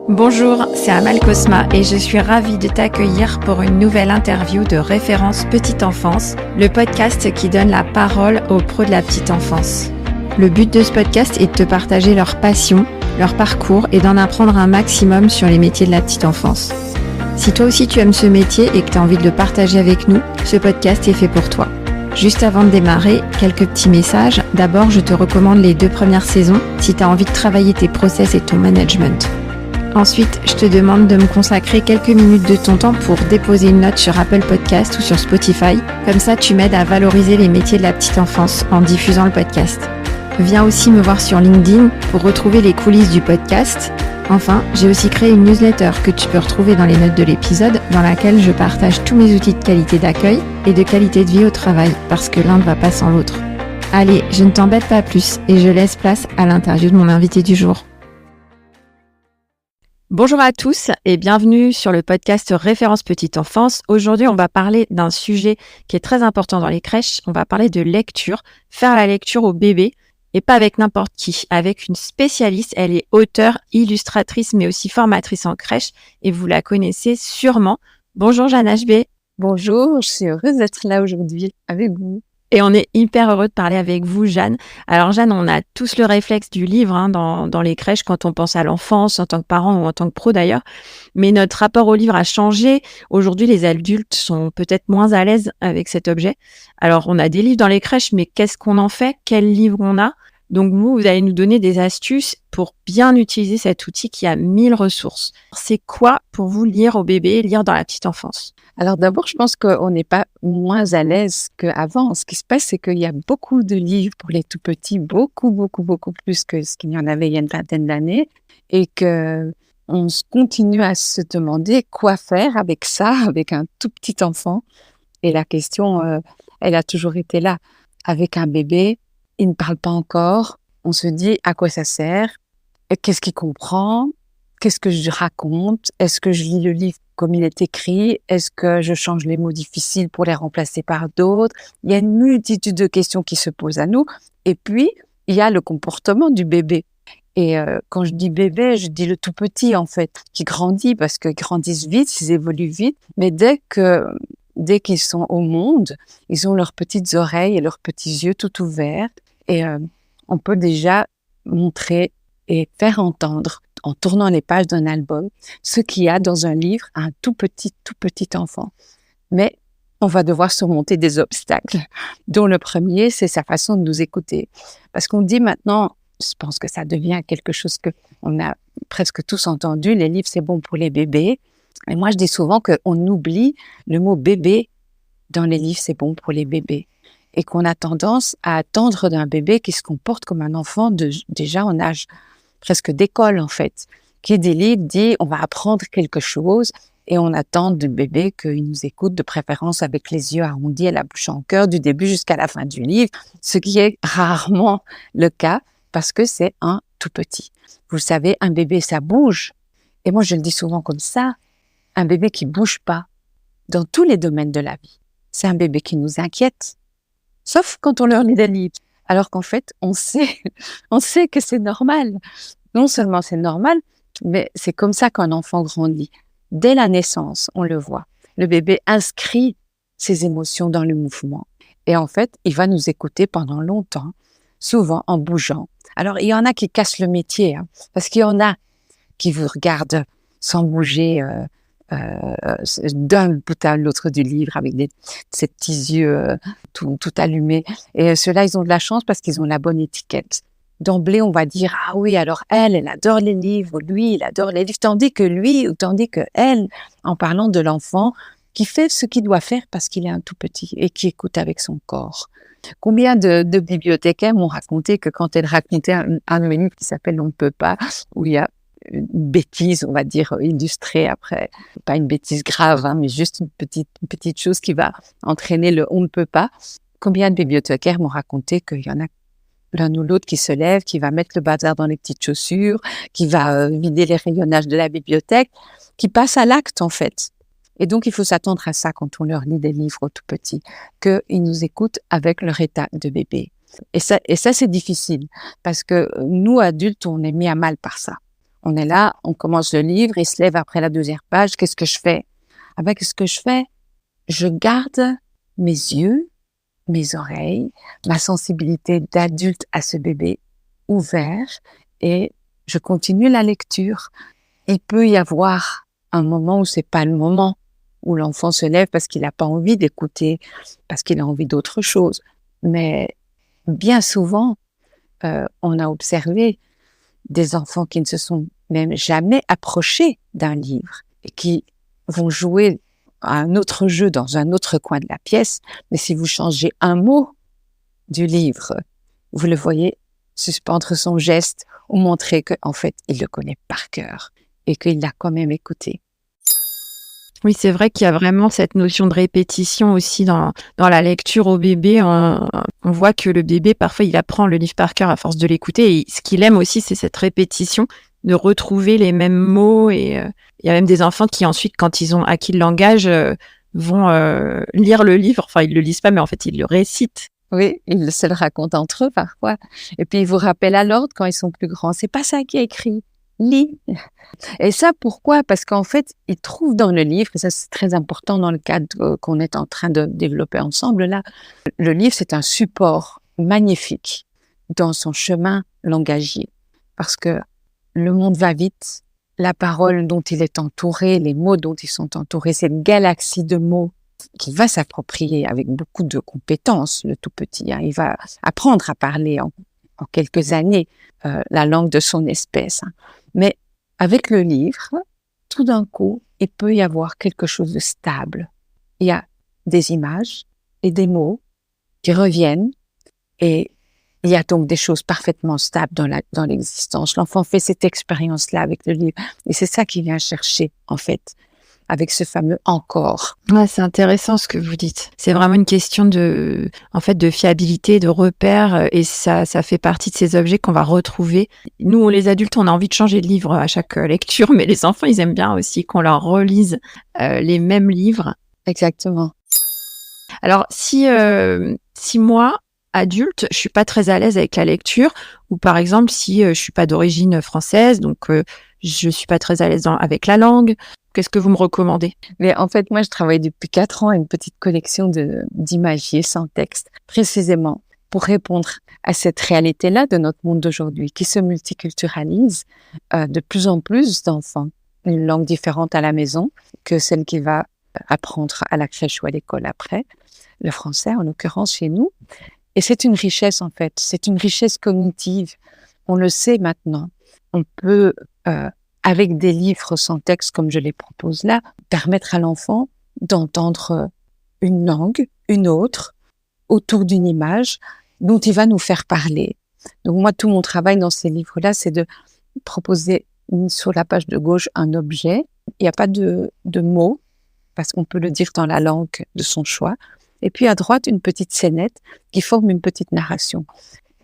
Bonjour, c'est Amal Cosma et je suis ravie de t'accueillir pour une nouvelle interview de Référence Petite Enfance, le podcast qui donne la parole aux pros de la petite enfance. Le but de ce podcast est de te partager leur passion, leur parcours et d'en apprendre un maximum sur les métiers de la petite enfance. Si toi aussi tu aimes ce métier et que tu as envie de le partager avec nous, ce podcast est fait pour toi. Juste avant de démarrer, quelques petits messages. D'abord, je te recommande les 2 premières saisons si tu as envie de travailler tes process et ton management. Ensuite, je te demande de me consacrer quelques minutes de ton temps pour déposer une note sur Apple Podcast ou sur Spotify. Comme ça, tu m'aides à valoriser les métiers de la petite enfance en diffusant le podcast. Viens aussi me voir sur LinkedIn pour retrouver les coulisses du podcast. Enfin, j'ai aussi créé une newsletter que tu peux retrouver dans les notes de l'épisode, dans laquelle je partage tous mes outils de qualité d'accueil et de qualité de vie au travail, parce que l'un ne va pas sans l'autre. Allez, je ne t'embête pas plus et je laisse place à l'interview de mon invité du jour. Bonjour à tous et bienvenue sur le podcast Référence Petite Enfance. Aujourd'hui, on va parler d'un sujet qui est très important dans les crèches. On va parler de lecture, faire la lecture au bébé et pas avec n'importe qui, avec une spécialiste. Elle est auteure, illustratrice, mais aussi formatrice en crèche et vous la connaissez sûrement. Bonjour Jeanne HB. Bonjour, je suis heureuse d'être là aujourd'hui avec vous. Et on est hyper heureux de parler avec vous, Jeanne. Alors Jeanne, on a tous le réflexe du livre dans les crèches quand on pense à l'enfance, en tant que parent ou en tant que pro d'ailleurs. Mais notre rapport au livre a changé. Aujourd'hui, les adultes sont peut-être moins à l'aise avec cet objet. Alors, on a des livres dans les crèches, mais qu'est-ce qu'on en fait? Quel livre on a? Donc, vous allez nous donner des astuces pour bien utiliser cet outil qui a 1000 ressources. C'est quoi pour vous lire au bébé, lire dans la petite enfance? Alors d'abord, je pense qu'on n'est pas moins à l'aise qu'avant. Ce qui se passe, c'est qu'il y a beaucoup de livres pour les tout petits, beaucoup plus que ce qu'il y en avait il y a une vingtaine d'années, et que on continue à se demander quoi faire avec ça, avec un tout petit enfant. Et la question, elle a toujours été là. Avec un bébé, il ne parle pas encore. On se dit à quoi ça sert, et qu'est-ce qu'il comprend, qu'est-ce que je raconte, est-ce que je lis le livre comme il est écrit, est-ce que je change les mots difficiles pour les remplacer par d'autres. Il y a une multitude de questions qui se posent à nous. Et puis, il y a le comportement du bébé. Et quand je dis bébé, je dis le tout petit, en fait, qui grandit parce qu'ils grandissent vite, ils évoluent vite. Mais dès qu'ils sont au monde, ils ont leurs petites oreilles et leurs petits yeux tout ouverts. Et on peut déjà montrer et faire entendre, en tournant les pages d'un album, ce qu'il y a dans un livre à un tout petit enfant. Mais on va devoir surmonter des obstacles, dont le premier, c'est sa façon de nous écouter. Parce qu'on dit maintenant, je pense que ça devient quelque chose que on a presque tous entendu, les livres, c'est bon pour les bébés. Et moi, je dis souvent qu'on oublie le mot bébé dans les livres, c'est bon pour les bébés. Et qu'on a tendance à attendre d'un bébé qui se comporte comme un enfant déjà en âge presque d'école, en fait, qui des livres dit on va apprendre quelque chose et on attend du bébé qu'il nous écoute, de préférence avec les yeux arrondis et la bouche en cœur du début jusqu'à la fin du livre, ce qui est rarement le cas parce que c'est un tout petit. Vous savez, un bébé, ça bouge. Et moi, je le dis souvent comme ça, un bébé qui bouge pas dans tous les domaines de la vie, c'est un bébé qui nous inquiète, sauf quand on leur lit des livres. Alors qu'en fait, on sait que c'est normal. Non seulement c'est normal, mais c'est comme ça qu'un enfant grandit. Dès la naissance, on le voit. Le bébé inscrit ses émotions dans le mouvement. Et en fait, il va nous écouter pendant longtemps, souvent en bougeant. Alors, il y en a qui cassent le métier, parce qu'il y en a qui vous regardent sans bouger d'un bout à l'autre du livre avec ces petits yeux tout allumés. Et ceux-là, ils ont de la chance parce qu'ils ont la bonne étiquette. D'emblée, on va dire, ah oui, alors elle adore les livres, lui, il adore les livres, tandis que elle, en parlant de l'enfant, qui fait ce qu'il doit faire parce qu'il est un tout petit et qui écoute avec son corps. Combien de bibliothécaires m'ont raconté que quand elles racontaient un de mes livres qui s'appelle On ne peut pas, où il y a une bêtise, on va dire, illustrée après, pas une bêtise grave, mais juste une petite chose qui va entraîner le on ne peut pas. Combien de bibliothécaires m'ont raconté qu'il y en a l'un ou l'autre qui se lève, qui va mettre le bazar dans les petites chaussures, qui va vider les rayonnages de la bibliothèque, qui passe à l'acte en fait. Et donc il faut s'attendre à ça quand on leur lit des livres tout petits, qu'ils nous écoutent avec leur état de bébé. Et ça c'est difficile, parce que nous adultes, on est mis à mal par ça. On est là, on commence le livre, il se lève après la 2e page. Qu'est-ce que je fais? Qu'est-ce que je fais? Je garde mes yeux, mes oreilles, ma sensibilité d'adulte à ce bébé ouvert et je continue la lecture. Il peut y avoir un moment où c'est pas le moment, où l'enfant se lève parce qu'il n'a pas envie d'écouter, parce qu'il a envie d'autre chose. Mais bien souvent, on a observé des enfants qui ne se sont même jamais approchés d'un livre et qui vont jouer à un autre jeu dans un autre coin de la pièce. Mais si vous changez un mot du livre, vous le voyez suspendre son geste ou montrer qu'en fait, il le connaît par cœur et qu'il l'a quand même écouté. Oui, c'est vrai qu'il y a vraiment cette notion de répétition aussi dans la lecture au bébé. On voit que le bébé, parfois, il apprend le livre par cœur à force de l'écouter. Et ce qu'il aime aussi, c'est cette répétition, de retrouver les mêmes mots. Et il y a même des enfants qui ensuite, quand ils ont acquis le langage, vont lire le livre. Enfin, ils le lisent pas, mais en fait, ils le récitent. Oui, ils se le racontent entre eux parfois. Et puis, ils vous rappellent à l'ordre quand ils sont plus grands. C'est pas ça qui est écrit. Lis. Et ça, pourquoi? Parce qu'en fait, ils trouvent dans le livre, et ça c'est très important dans le cadre qu'on est en train de développer ensemble là, le livre c'est un support magnifique dans son chemin langagier. Parce que le monde va vite, la parole dont il est entouré, les mots dont ils sont entourés, cette galaxie de mots qu'il va s'approprier avec beaucoup de compétences, le tout petit. Il va apprendre à parler en quelques années la langue de son espèce. Mais avec le livre, tout d'un coup, il peut y avoir quelque chose de stable. Il y a des images et des mots qui reviennent et il y a donc des choses parfaitement stables dans l'existence. L'enfant fait cette expérience-là avec le livre et c'est ça qu'il vient chercher, en fait, avec ce fameux « encore ». Ouais, c'est intéressant ce que vous dites. C'est vraiment une question de fiabilité, de repère, et ça fait partie de ces objets qu'on va retrouver. Nous, les adultes, on a envie de changer de livre à chaque lecture, mais les enfants, ils aiment bien aussi qu'on leur relise les mêmes livres. Exactement. Alors, si moi, adulte, je suis pas très à l'aise avec la lecture, ou par exemple, si je suis pas d'origine française, donc je suis pas très à l'aise avec la langue, qu'est-ce que vous me recommandez? Mais en fait, moi, je travaille depuis 4 ans à une petite collection d'imagiers sans texte, précisément pour répondre à cette réalité-là de notre monde d'aujourd'hui, qui se multiculturalise, de plus en plus d'enfants, une langue différente à la maison que celle qu'il va apprendre à la crèche ou à l'école après, le français en l'occurrence chez nous. Et c'est une richesse en fait, c'est une richesse cognitive. On le sait maintenant. On peut, avec des livres sans texte comme je les propose là, permettre à l'enfant d'entendre une langue, une autre, autour d'une image dont il va nous faire parler. Donc moi, tout mon travail dans ces livres-là, c'est de proposer sur la page de gauche un objet. Il n'y a pas de mots, parce qu'on peut le dire dans la langue de son choix. Et puis à droite, une petite scénette qui forme une petite narration.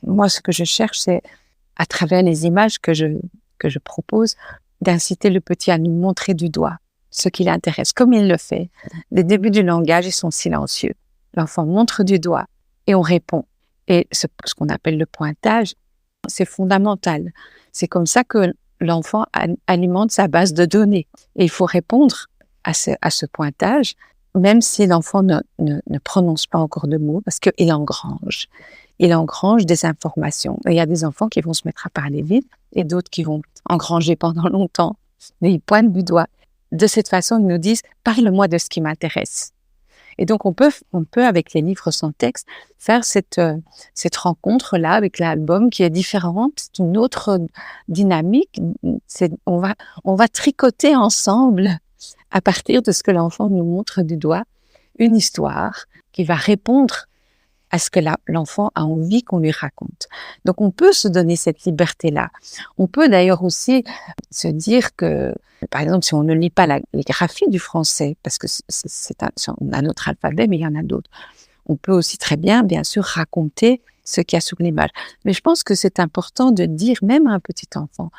Moi, ce que je cherche, c'est, à travers les images que je propose, d'inciter le petit à nous montrer du doigt ce qui l'intéresse, comme il le fait. Les débuts du langage, ils sont silencieux. L'enfant montre du doigt et on répond. Et ce qu'on appelle le pointage, c'est fondamental. C'est comme ça que l'enfant alimente sa base de données. Et il faut répondre à ce pointage, même si l'enfant ne prononce pas encore de mots, parce qu'il engrange. Il engrange des informations. Et il y a des enfants qui vont se mettre à parler vite et d'autres qui vont engranger pendant longtemps. Mais ils pointent du doigt. De cette façon, ils nous disent « parle-moi de ce qui m'intéresse ». Et donc, on peut, avec les livres sans texte, faire cette rencontre-là avec l'album qui est différente, c'est une autre dynamique. On va tricoter ensemble, à partir de ce que l'enfant nous montre du doigt, une histoire qui va répondre à ce que l'enfant a envie qu'on lui raconte. Donc, on peut se donner cette liberté-là. On peut d'ailleurs aussi se dire que, par exemple, si on ne lit pas les graphies du français, parce que on a notre alphabet, mais il y en a d'autres, on peut aussi très bien sûr, raconter ce qu'il y a sur l'image. Mais je pense que c'est important de dire, même à un petit enfant,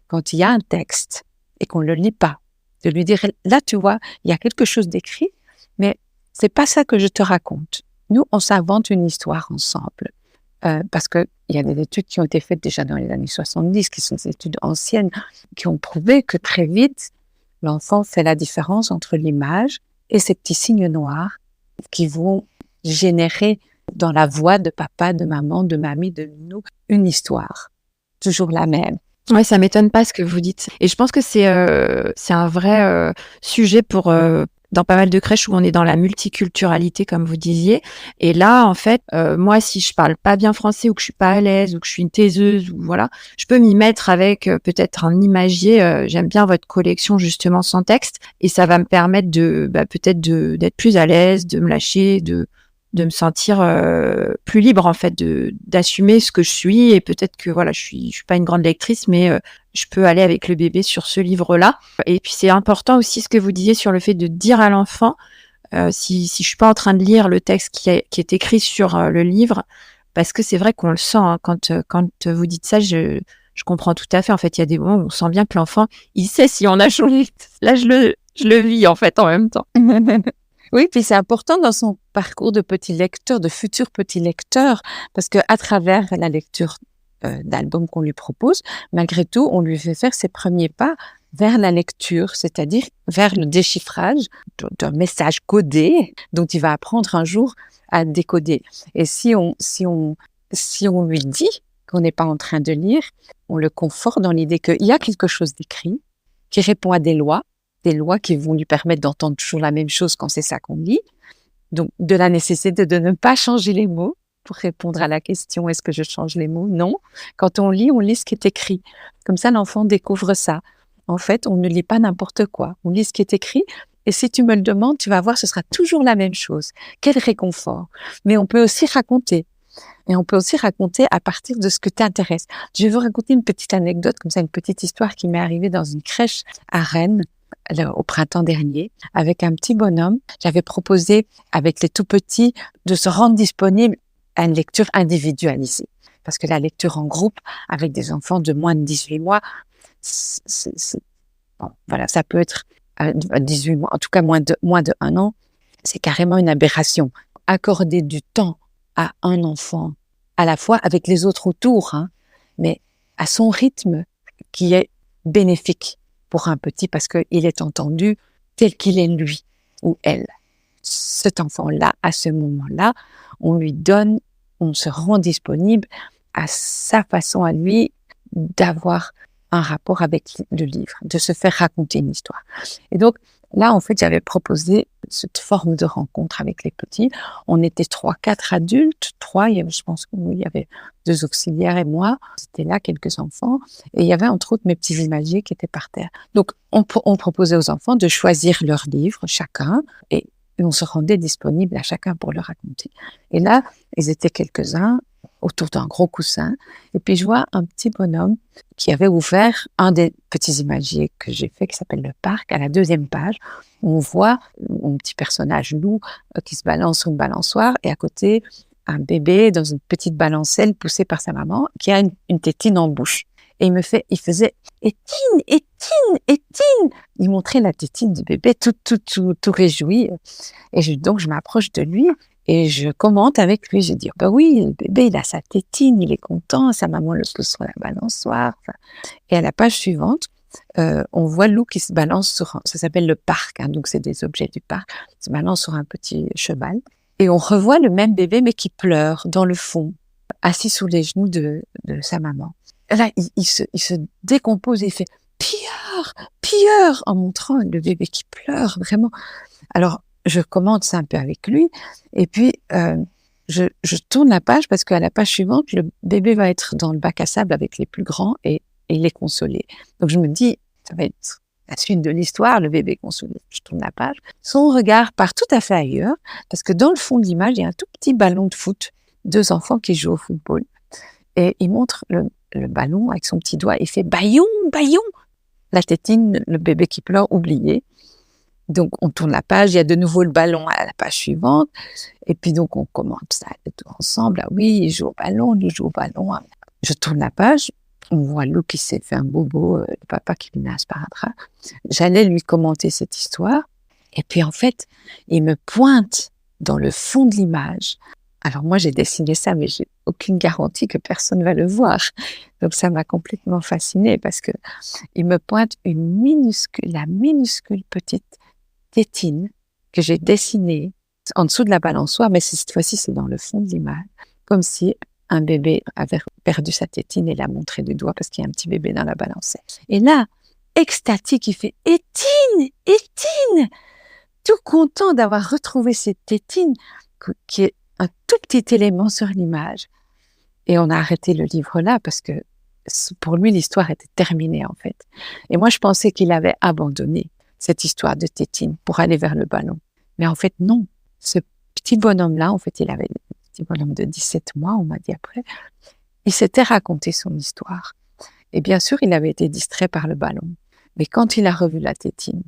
quand il y a un texte et qu'on ne le lit pas, de lui dire, là, tu vois, il y a quelque chose d'écrit, mais c'est pas ça que je te raconte. Nous, on s'invente une histoire ensemble. parce qu'il y a des études qui ont été faites déjà dans les années 70, qui sont des études anciennes, qui ont prouvé que très vite, l'enfant fait la différence entre l'image et ces petits signes noirs qui vont générer dans la voix de papa, de maman, de mamie, de nous, une histoire, toujours la même. Ouais, ça m'étonne pas ce que vous dites. Et je pense que c'est un vrai sujet pour dans pas mal de crèches où on est dans la multiculturalité, comme vous disiez. Et là, en fait, moi, si je parle pas bien français ou que je suis pas à l'aise ou que je suis une taiseuse ou voilà, je peux m'y mettre avec peut-être un imagier. J'aime bien votre collection justement sans texte et ça va me permettre peut-être d'être plus à l'aise, de me lâcher, de me sentir plus libre en fait d'assumer ce que je suis et peut-être que voilà je suis pas une grande lectrice mais je peux aller avec le bébé sur ce livre-là et puis c'est important aussi ce que vous disiez sur le fait de dire à l'enfant si je suis pas en train de lire le texte qui est écrit sur le livre parce que c'est vrai qu'on le sent hein, quand vous dites ça je comprends tout à fait en fait il y a des moments où on sent bien que l'enfant il sait si on a changé là je le vis en fait en même temps. Oui, puis c'est important dans son parcours de petit lecteur, de futur petit lecteur, parce que à travers la lecture d'albums qu'on lui propose, malgré tout, on lui fait faire ses premiers pas vers la lecture, c'est-à-dire vers le déchiffrage d'un message codé dont il va apprendre un jour à décoder. Et si on lui dit qu'on n'est pas en train de lire, on le conforte dans l'idée qu'il y a quelque chose d'écrit qui répond à des lois qui vont lui permettre d'entendre toujours la même chose quand c'est ça qu'on lit. Donc, de la nécessité de ne pas changer les mots pour répondre à la question « Est-ce que je change les mots ?» Non. Quand on lit ce qui est écrit. Comme ça, l'enfant découvre ça. En fait, on ne lit pas n'importe quoi. On lit ce qui est écrit et si tu me le demandes, tu vas voir, ce sera toujours la même chose. Quel réconfort. Mais on peut aussi raconter. Et on peut aussi raconter à partir de ce que t'intéresse. Je vais vous raconter une petite anecdote, comme ça, une petite histoire qui m'est arrivée dans une crèche à Rennes au printemps dernier, avec un petit bonhomme. J'avais proposé, avec les tout petits, de se rendre disponible à une lecture individualisée. Parce que la lecture en groupe, avec des enfants de moins de 18 mois, bon, voilà, ça peut être à 18 mois, en tout cas moins de 1 an, c'est carrément une aberration. Accorder du temps à un enfant, à la fois avec les autres autour, hein, mais à son rythme qui est bénéfique pour un petit parce qu'il est entendu tel qu'il est lui ou elle. Cet enfant-là, à ce moment-là, on se rend disponible à sa façon à lui d'avoir un rapport avec le livre, de se faire raconter une histoire. Et donc, là, en fait, j'avais proposé cette forme de rencontre avec les petits. On était 3-4 adultes, je pense qu'il y avait 2 auxiliaires et moi. C'était là quelques enfants. Et il y avait entre autres mes petits imagiers qui étaient par terre. Donc, on proposait aux enfants de choisir leur livre, chacun, et on se rendait disponible à chacun pour le raconter. Et là, ils étaient quelques-uns autour d'un gros coussin. Et puis, je vois un petit bonhomme qui avait ouvert un des petits imagiers que j'ai fait, qui s'appelle Le Parc, à la 2e page. On voit un petit personnage loup qui se balance sur une balançoire et à côté, un bébé dans une petite balancelle poussée par sa maman qui a une tétine en bouche. Et il faisait « Étine, Étine, Étine !» Il montrait la tétine du bébé tout réjoui. Et donc, je m'approche de lui et je commente avec lui. Je dis « oui, le bébé, il a sa tétine, il est content, sa maman le pousse sur la balançoire. » Et à la page suivante, on voit Lou qui se balance ça s'appelle le parc, hein, donc c'est des objets du parc, il se balance sur un petit cheval. Et on revoit le même bébé, mais qui pleure dans le fond, assis sous les genoux de sa maman. Et là, il se décompose et il fait « Pire, pire !» en montrant le bébé qui pleure, vraiment. Alors, je commente ça un peu avec lui, et puis je tourne la page parce qu'à la page suivante, le bébé va être dans le bac à sable avec les plus grands et il est consolé. Donc je me dis, ça va être la suite de l'histoire, le bébé consolé. Je tourne la page. Son regard part tout à fait ailleurs parce que dans le fond de l'image, il y a un tout petit ballon de foot, 2 enfants qui jouent au football. Et il montre le ballon avec son petit doigt et fait « Baillon, baillon !» La tétine, le bébé qui pleure, oublié. Donc, on tourne la page, il y a de nouveau le ballon à la page suivante. Et puis, donc, on commente ça ensemble. Ah oui, il joue au ballon, il joue au ballon. Je tourne la page, on voit Lou qui s'est fait un bobo, le papa qui lui met un sparadrap. J'allais lui commenter cette histoire. Et puis, en fait, il me pointe dans le fond de l'image. Alors, moi, j'ai dessiné ça, mais aucune garantie que personne va le voir. Donc ça m'a complètement fascinée parce que il me pointe la minuscule petite tétine que j'ai dessinée en dessous de la balançoire, mais cette fois-ci c'est dans le fond de l'image, comme si un bébé avait perdu sa tétine et l'a montré du doigt parce qu'il y a un petit bébé dans la balançoire. Et là, extatique, il fait « Étine, Étine !» Tout content d'avoir retrouvé cette tétine qui est un tout petit élément sur l'image. Et on a arrêté le livre là parce que pour lui, l'histoire était terminée en fait. Et moi, je pensais qu'il avait abandonné cette histoire de tétine pour aller vers le ballon. Mais en fait, non. Ce petit bonhomme-là, en fait, il avait un petit bonhomme de 17 mois, on m'a dit après, il s'était raconté son histoire. Et bien sûr, il avait été distrait par le ballon. Mais quand il a revu la tétine,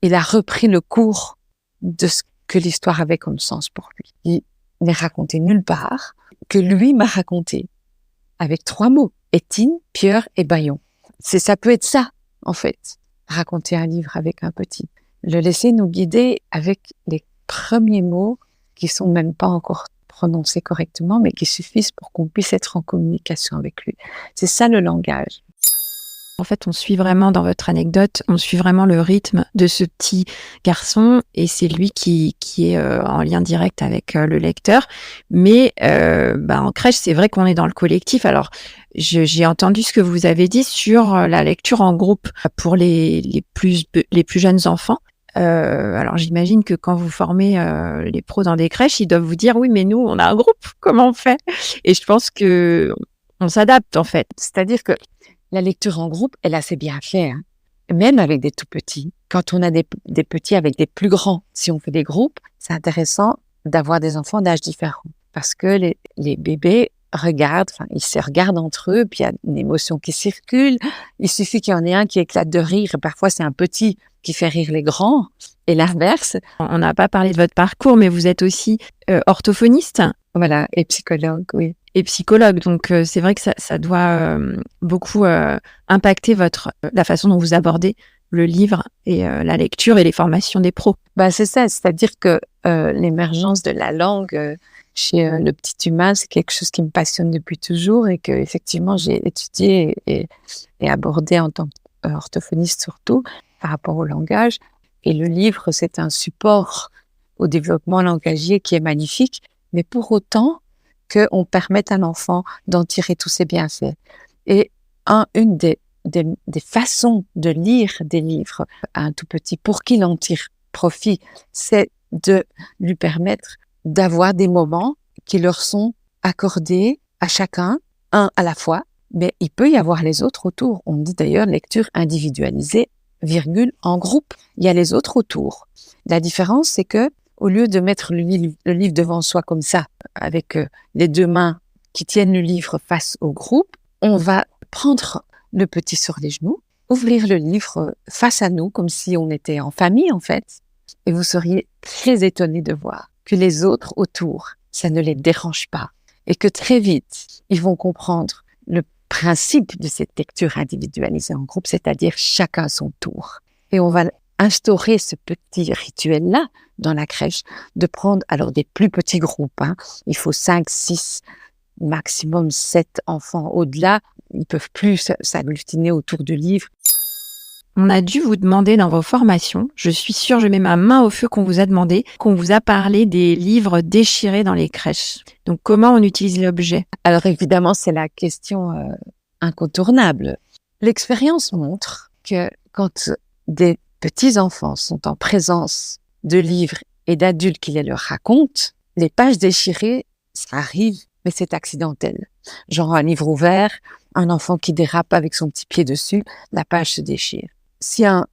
il a repris le cours de ce que l'histoire avait comme sens pour lui. Il n'est raconté nulle part, que lui m'a raconté, avec 3 mots, Étine, Pierre et Bayon. Ça peut être ça, en fait, raconter un livre avec un petit. Le laisser nous guider avec les premiers mots qui sont même pas encore prononcés correctement, mais qui suffisent pour qu'on puisse être en communication avec lui. C'est ça le langage. En fait, on suit vraiment dans votre anecdote, on suit vraiment le rythme de ce petit garçon et c'est lui qui est en lien direct avec le lecteur. Mais en crèche, c'est vrai qu'on est dans le collectif. Alors, j'ai entendu ce que vous avez dit sur la lecture en groupe pour les plus jeunes enfants. Alors, j'imagine que quand vous formez les pros dans des crèches, ils doivent vous dire « Oui, mais nous, on a un groupe, comment on fait ?» Et je pense que on s'adapte en fait. C'est-à-dire que la lecture en groupe, elle a assez bien fait, hein. Même avec des tout petits. Quand on a des petits avec des plus grands, si on fait des groupes, c'est intéressant d'avoir des enfants d'âge différents. Parce que les bébés regardent, ils se regardent entre eux, puis il y a une émotion qui circule. Il suffit qu'il y en ait un qui éclate de rire, et parfois c'est un petit qui fait rire les grands, et l'inverse. On n'a pas parlé de votre parcours, mais vous êtes aussi orthophoniste. Voilà, et psychologue, oui. Et psychologue, donc c'est vrai que ça doit beaucoup impacter la façon dont vous abordez le livre et la lecture et les formations des pros. C'est ça, c'est-à-dire que l'émergence de la langue chez le petit humain, c'est quelque chose qui me passionne depuis toujours et que effectivement j'ai étudié et abordé en tant qu'orthophoniste surtout par rapport au langage. Et le livre, c'est un support au développement langagier qui est magnifique, mais pour autant qu'on permette à l'enfant d'en tirer tous ses bienfaits. Et une des façons de lire des livres à un tout petit pour qu'il en tire profit, c'est de lui permettre d'avoir des moments qui leur sont accordés à chacun, un à la fois, mais il peut y avoir les autres autour. On dit d'ailleurs lecture individualisée, en groupe. Il y a les autres autour. La différence, c'est que au lieu de mettre le livre devant soi comme ça, avec les 2 mains qui tiennent le livre face au groupe, on va prendre le petit sur les genoux, ouvrir le livre face à nous, comme si on était en famille en fait, et vous seriez très étonnés de voir que les autres autour, ça ne les dérange pas, et que très vite, ils vont comprendre le principe de cette lecture individualisée en groupe, c'est-à-dire chacun son tour. Et on va instaurer ce petit rituel-là dans la crèche, de prendre alors des plus petits groupes. Il faut 5, 6, maximum 7 enfants. Au-delà, ils ne peuvent plus s'agglutiner autour du livre. On a dû vous demander dans vos formations, je suis sûre, je mets ma main au feu qu'on vous a demandé, qu'on vous a parlé des livres déchirés dans les crèches. Donc comment on utilise l'objet ? Alors évidemment, c'est la question incontournable. L'expérience montre que quand des petits enfants sont en présence de livres et d'adultes qui les leur racontent, les pages déchirées, ça arrive, mais c'est accidentel. Genre un livre ouvert, un enfant qui dérape avec son petit pied dessus, la page se déchire. Si un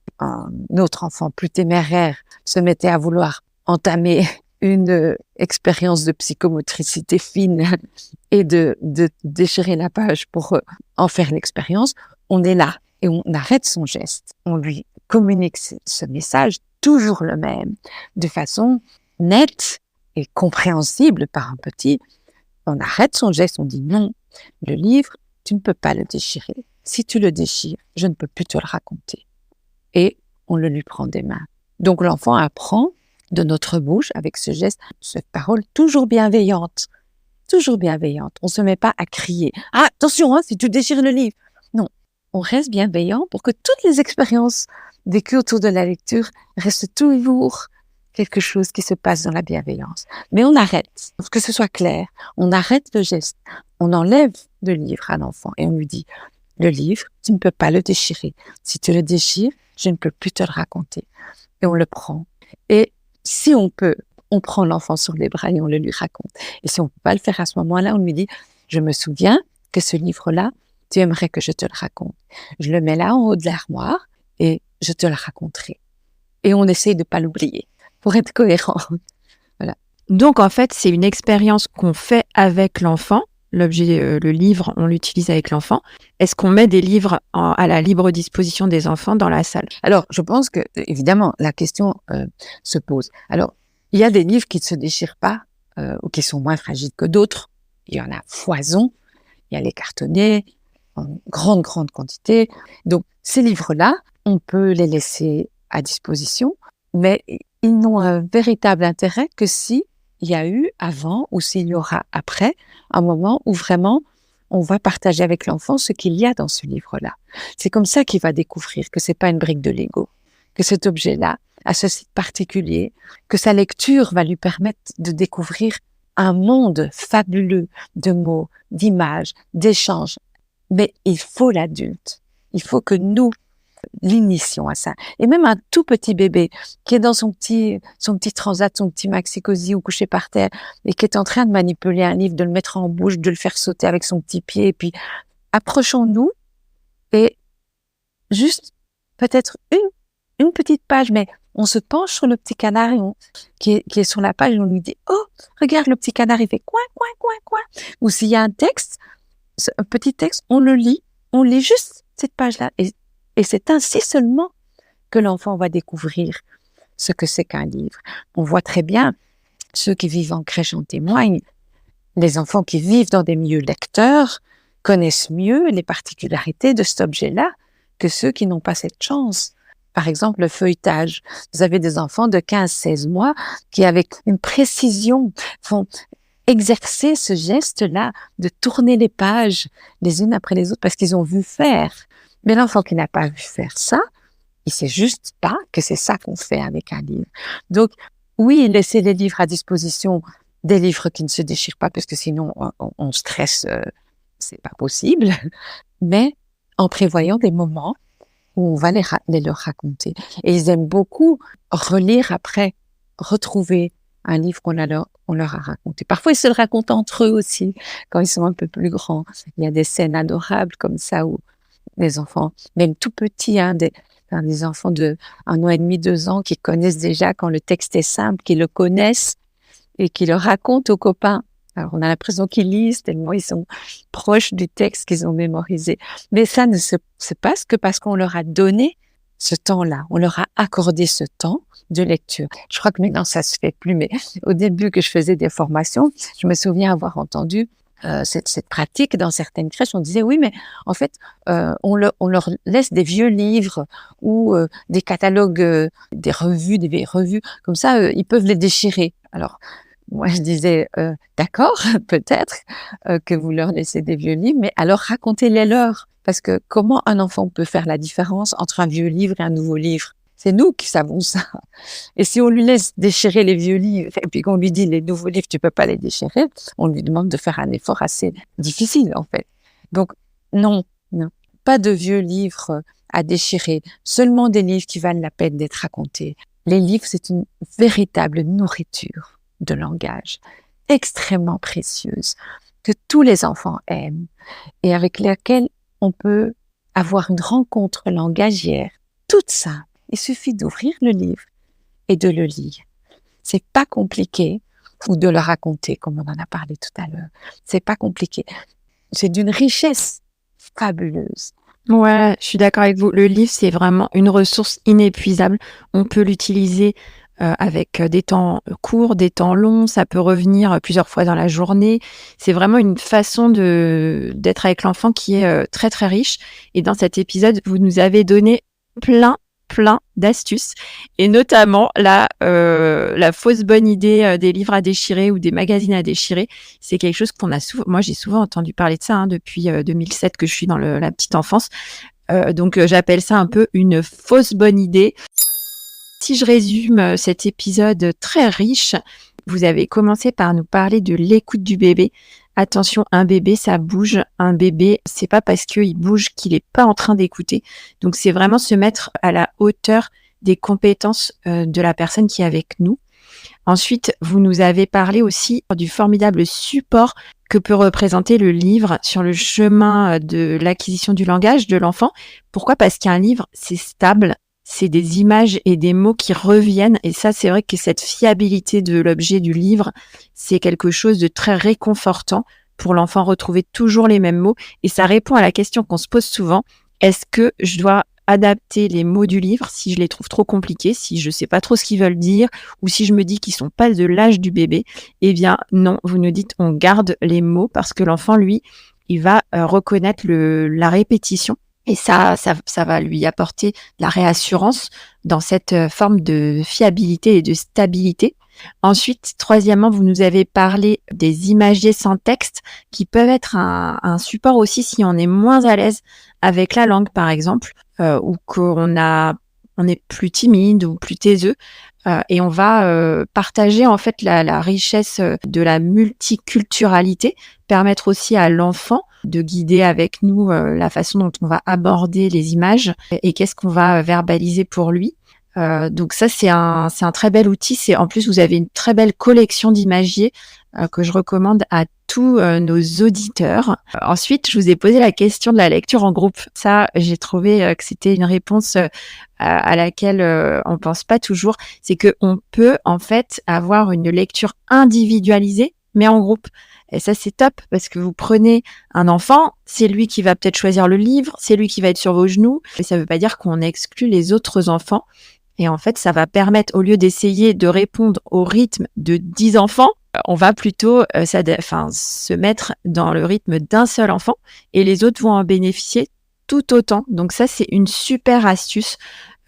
autre enfant plus téméraire se mettait à vouloir entamer une expérience de psychomotricité fine et de déchirer la page pour en faire l'expérience, on est là et on arrête son geste. On lui communique ce message, toujours le même, de façon nette et compréhensible par un petit. On arrête son geste, on dit non, le livre, tu ne peux pas le déchirer. Si tu le déchires, je ne peux plus te le raconter. Et on le lui prend des mains. Donc l'enfant apprend de notre bouche, avec ce geste, cette parole toujours bienveillante. toujours bienveillante. On se met pas à crier. Ah, attention, si tu déchires le livre. Non, on reste bienveillant pour que toutes les expériences vécues autour de la lecture restent toujours quelque chose qui se passe dans la bienveillance. Mais on arrête, pour que ce soit clair, on arrête le geste. On enlève le livre à l'enfant et on lui dit, le livre, tu ne peux pas le déchirer. Si tu le déchires, je ne peux plus te le raconter. Et on le prend. Et si on peut, on prend l'enfant sur les bras et on le lui raconte. Et si on ne peut pas le faire à ce moment-là, on lui dit, je me souviens que ce livre-là, tu aimerais que je te le raconte. Je le mets là en haut de l'armoire et je te le raconterai. Et on essaye de ne pas l'oublier pour être cohérent. Voilà. Donc, en fait, c'est une expérience qu'on fait avec l'enfant. L'objet, le livre, on l'utilise avec l'enfant. Est-ce qu'on met des livres à la libre disposition des enfants dans la salle? Alors, je pense que, évidemment, la question se pose. Alors, il y a des livres qui ne se déchirent pas ou qui sont moins fragiles que d'autres. Il y en a foison. Il y a les cartonnés en grande quantité. Donc, ces livres-là, on peut les laisser à disposition, mais ils n'ont un véritable intérêt que si il y a eu avant ou s'il y aura après un moment où vraiment on va partager avec l'enfant ce qu'il y a dans ce livre-là. C'est comme ça qu'il va découvrir que c'est pas une brique de Lego, que cet objet-là a ceci de particulier, que sa lecture va lui permettre de découvrir un monde fabuleux de mots, d'images, d'échanges. Mais il faut l'adulte. Il faut que nous l'initions à ça. Et même un tout petit bébé qui est dans son petit transat, son petit maxi-cosy ou couché par terre et qui est en train de manipuler un livre, de le mettre en bouche, de le faire sauter avec son petit pied. Et puis, approchons-nous et juste peut-être une petite page, mais on se penche sur le petit canard qui est sur la page et on lui dit « Oh, regarde, le petit canard, il fait coin, coin, coin, coin ». Ou s'il y a un texte, un petit texte, on lit juste cette page-là. Et c'est ainsi seulement que l'enfant va découvrir ce que c'est qu'un livre. On voit très bien, ceux qui vivent en crèche en témoignent, les enfants qui vivent dans des milieux lecteurs connaissent mieux les particularités de cet objet-là que ceux qui n'ont pas cette chance. Par exemple, le feuilletage. Vous avez des enfants de 15-16 mois qui, avec une précision, vont exercer ce geste-là de tourner les pages les unes après les autres parce qu'ils ont vu faire. Mais l'enfant qui n'a pas vu faire ça, il sait juste pas que c'est ça qu'on fait avec un livre. Donc, oui, laisser les livres à disposition, des livres qui ne se déchirent pas parce que sinon on stresse, c'est pas possible, mais en prévoyant des moments où on va les leur raconter. Et ils aiment beaucoup relire après, retrouver un livre qu'on leur a raconté. Parfois, ils se le racontent entre eux aussi, quand ils sont un peu plus grands. Il y a des scènes adorables comme ça où les enfants, même tout petits, des enfants de 1 an et demi, 2 ans, qui connaissent déjà quand le texte est simple, qui le connaissent et qui le racontent aux copains. Alors, on a l'impression qu'ils lisent tellement ils sont proches du texte qu'ils ont mémorisé. Mais ça ne se passe que parce qu'on leur a donné ce temps-là. On leur a accordé ce temps de lecture. Je crois que maintenant, ça se fait plus, mais au début que je faisais des formations, je me souviens avoir entendu cette pratique dans certaines crèches. On disait oui, mais en fait, on leur laisse des vieux livres ou des catalogues, des revues, comme ça, ils peuvent les déchirer. Alors, moi, je disais, d'accord, peut-être que vous leur laissez des vieux livres, mais alors racontez-les leur. Parce que comment un enfant peut faire la différence entre un vieux livre et un nouveau livre? C'est nous qui savons ça. Et si on lui laisse déchirer les vieux livres et puis qu'on lui dit les nouveaux livres, tu peux pas les déchirer, on lui demande de faire un effort assez difficile, en fait. Donc, non, pas de vieux livres à déchirer, seulement des livres qui valent la peine d'être racontés. Les livres, c'est une véritable nourriture de langage, extrêmement précieuse, que tous les enfants aiment et avec laquelle on peut avoir une rencontre langagière toute simple. Il suffit d'ouvrir le livre et de le lire. C'est pas compliqué, ou de le raconter, comme on en a parlé tout à l'heure. C'est pas compliqué. C'est d'une richesse fabuleuse. Ouais, je suis d'accord avec vous. Le livre, c'est vraiment une ressource inépuisable. On peut l'utiliser avec des temps courts, des temps longs. Ça peut revenir plusieurs fois dans la journée. C'est vraiment une façon d'être avec l'enfant qui est très, très riche. Et dans cet épisode, vous nous avez donné plein plein d'astuces, et notamment la fausse bonne idée des livres à déchirer ou des magazines à déchirer. C'est quelque chose moi j'ai souvent entendu parler de ça depuis 2007 que je suis dans la petite enfance. Donc j'appelle ça un peu une fausse bonne idée. Si je résume cet épisode très riche, vous avez commencé par nous parler de l'écoute du bébé. Attention, un bébé, ça bouge. Un bébé, c'est pas parce qu'il bouge qu'il est pas en train d'écouter. Donc, c'est vraiment se mettre à la hauteur des compétences de la personne qui est avec nous. Ensuite, vous nous avez parlé aussi du formidable support que peut représenter le livre sur le chemin de l'acquisition du langage de l'enfant. Pourquoi ? Parce qu'un livre, c'est stable. C'est des images et des mots qui reviennent. Et ça, c'est vrai que cette fiabilité de l'objet du livre, c'est quelque chose de très réconfortant pour l'enfant, retrouver toujours les mêmes mots. Et ça répond à la question qu'on se pose souvent. Est-ce que je dois adapter les mots du livre si je les trouve trop compliqués, si je sais pas trop ce qu'ils veulent dire, ou si je me dis qu'ils sont pas de l'âge du bébé? Eh bien, non, vous nous dites on garde les mots parce que l'enfant, lui, il va reconnaître la répétition. Et ça va lui apporter de la réassurance dans cette forme de fiabilité et de stabilité. Ensuite, troisièmement, vous nous avez parlé des imagiers sans texte qui peuvent être un support aussi si on est moins à l'aise avec la langue, par exemple, ou qu'on est plus timide ou plus taiseux. Et on va partager en fait la richesse de la multiculturalité, permettre aussi à l'enfant de guider avec nous la façon dont on va aborder les images et qu'est-ce qu'on va verbaliser pour lui. Donc ça, c'est un très bel outil. En plus, vous avez une très belle collection d'imagiers que je recommande à tous nos auditeurs. Ensuite, je vous ai posé la question de la lecture en groupe. Ça, j'ai trouvé que c'était une réponse à laquelle on pense pas toujours. C'est que on peut en fait avoir une lecture individualisée, mais en groupe. Et ça, c'est top parce que vous prenez un enfant, c'est lui qui va peut-être choisir le livre, c'est lui qui va être sur vos genoux. Et ça veut pas dire qu'on exclut les autres enfants. Et en fait, ça va permettre, au lieu d'essayer de répondre au rythme de 10 enfants, on va plutôt se mettre dans le rythme d'un seul enfant et les autres vont en bénéficier tout autant. Donc ça, c'est une super astuce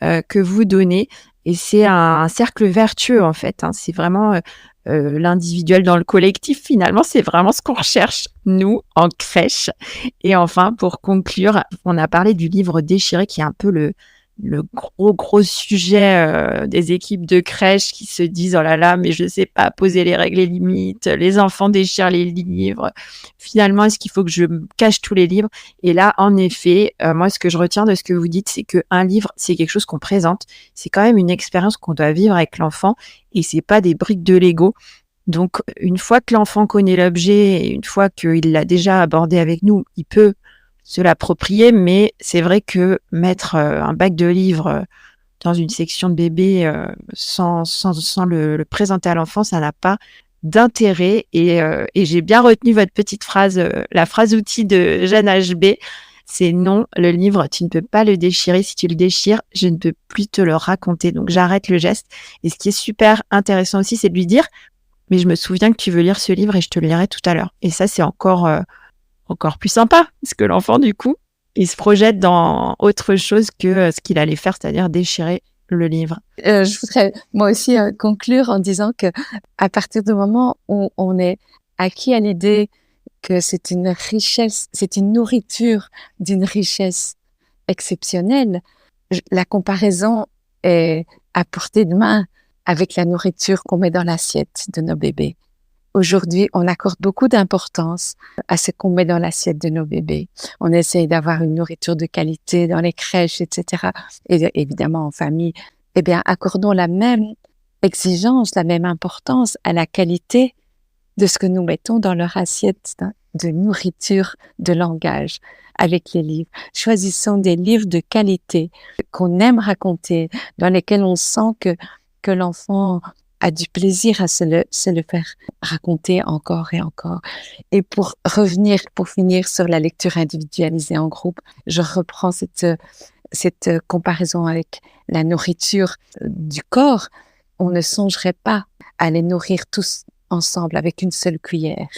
que vous donnez et c'est un cercle vertueux en fait. C'est vraiment l'individuel dans le collectif. Finalement, c'est vraiment ce qu'on recherche, nous, en crèche. Et enfin, pour conclure, on a parlé du livre déchiré qui est un peu le gros sujet des équipes de crèche qui se disent « Oh là là, mais je sais pas poser les règles et limites, les enfants déchirent les livres. Finalement, est-ce qu'il faut que je cache tous les livres ?» Et là, en effet, moi, ce que je retiens de ce que vous dites, c'est qu'un livre, c'est quelque chose qu'on présente. C'est quand même une expérience qu'on doit vivre avec l'enfant et c'est pas des briques de Lego. Donc, une fois que l'enfant connaît l'objet et une fois qu'il l'a déjà abordé avec nous, il peut se l'approprier, mais c'est vrai que mettre un bac de livres dans une section de bébé sans le présenter à l'enfant, ça n'a pas d'intérêt. Et j'ai bien retenu votre petite phrase, la phrase outil de Jeanne HB, c'est non, le livre, tu ne peux pas le déchirer. Si tu le déchires, je ne peux plus te le raconter. Donc j'arrête le geste. Et ce qui est super intéressant aussi, c'est de lui dire, mais je me souviens que tu veux lire ce livre et je te le lirai tout à l'heure. Et ça, c'est encore plus sympa, parce que l'enfant, du coup, il se projette dans autre chose que ce qu'il allait faire, c'est-à-dire déchirer le livre. Je voudrais moi aussi conclure en disant que à partir du moment où on est acquis à l'idée que c'est une richesse, c'est une nourriture d'une richesse exceptionnelle, la comparaison est à portée de main avec la nourriture qu'on met dans l'assiette de nos bébés. Aujourd'hui, on accorde beaucoup d'importance à ce qu'on met dans l'assiette de nos bébés. On essaye d'avoir une nourriture de qualité dans les crèches, etc. Et évidemment, en famille, eh bien, accordons la même exigence, la même importance à la qualité de ce que nous mettons dans leur assiette de nourriture, de langage, avec les livres. Choisissons des livres de qualité qu'on aime raconter, dans lesquels on sent que l'enfant a du plaisir à se le faire raconter encore et encore. Et pour finir sur la lecture individualisée en groupe, je reprends cette comparaison avec la nourriture du corps. On ne songerait pas à les nourrir tous ensemble avec une seule cuillère.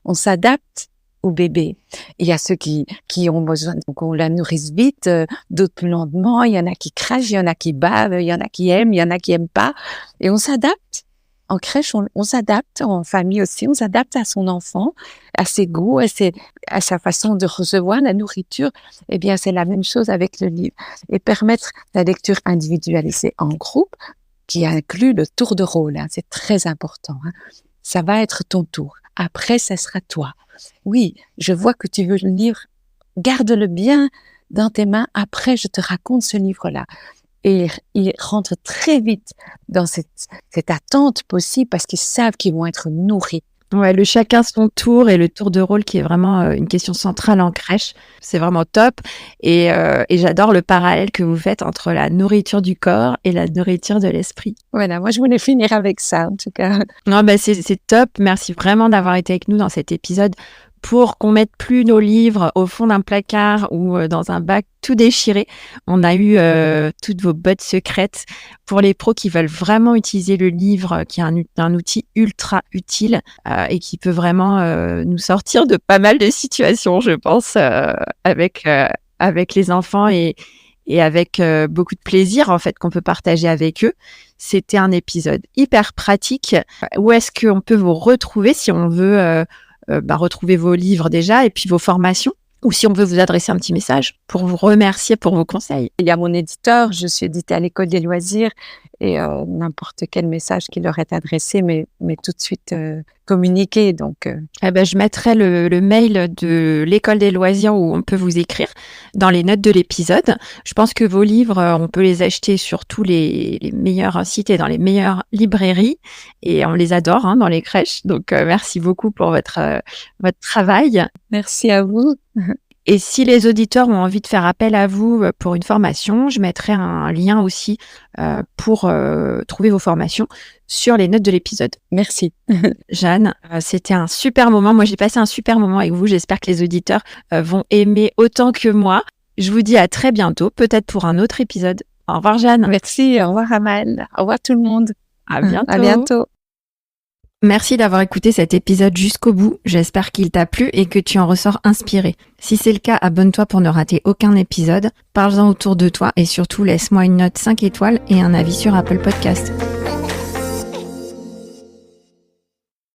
On s'adapte au bébé. Il y a ceux qui ont besoin qu'on la nourrisse vite, d'autres plus lentement. Il y en a qui crachent, il y en a qui bavent, il y en a qui aiment, il y en a qui aiment pas. Et on s'adapte. En crèche, on s'adapte, en famille aussi, on s'adapte à son enfant, à ses goûts, à sa façon de recevoir la nourriture. Eh bien, c'est la même chose avec le livre. Et permettre la lecture individualisée en groupe, qui inclut le tour de rôle, hein, c'est très important. Hein. Ça va être ton tour. Après, ça sera toi. Oui, je vois que tu veux le livre. Garde-le bien dans tes mains. Après, je te raconte ce livre-là. Et ils rentrent très vite dans cette attente possible parce qu'ils savent qu'ils vont être nourris. Ouais, le chacun son tour et le tour de rôle qui est vraiment une question centrale en crèche. C'est vraiment top. Et j'adore le parallèle que vous faites entre la nourriture du corps et la nourriture de l'esprit. Voilà, moi je voulais finir avec ça en tout cas. Non, c'est top. Merci vraiment d'avoir été avec nous dans cet épisode. Pour qu'on mette plus nos livres au fond d'un placard ou dans un bac tout déchiré. On a eu toutes vos bottes secrètes pour les pros qui veulent vraiment utiliser le livre, qui est un outil ultra utile et qui peut vraiment nous sortir de pas mal de situations, je pense, avec les enfants et avec beaucoup de plaisir en fait qu'on peut partager avec eux. C'était un épisode hyper pratique. Où est-ce qu'on peut vous retrouver si on veut retrouver vos livres déjà et puis vos formations, ou si on veut vous adresser un petit message pour vous remercier pour vos conseils? Il y a mon éditeur, je suis éditée à l'École des loisirs et n'importe quel message qui leur est adressé mais tout de suite communiqué. Donc, je mettrai le mail de l'École des loisirs où on peut vous écrire dans les notes de l'épisode. Je pense que vos livres, on peut les acheter sur tous les meilleurs sites et dans les meilleures librairies et on les adore dans les crèches. Donc, merci beaucoup pour votre travail. Merci à vous. Et si les auditeurs ont envie de faire appel à vous pour une formation, je mettrai un lien aussi pour trouver vos formations sur les notes de l'épisode. Merci. Jeanne, c'était un super moment. Moi, j'ai passé un super moment avec vous. J'espère que les auditeurs vont aimer autant que moi. Je vous dis à très bientôt, peut-être pour un autre épisode. Au revoir, Jeanne. Merci. Au revoir, Amal. Au revoir, tout le monde. À bientôt. À bientôt. Merci d'avoir écouté cet épisode jusqu'au bout. J'espère qu'il t'a plu et que tu en ressors inspiré. Si c'est le cas, abonne-toi pour ne rater aucun épisode. Parle-en autour de toi et surtout laisse-moi une note 5 étoiles et un avis sur Apple Podcast.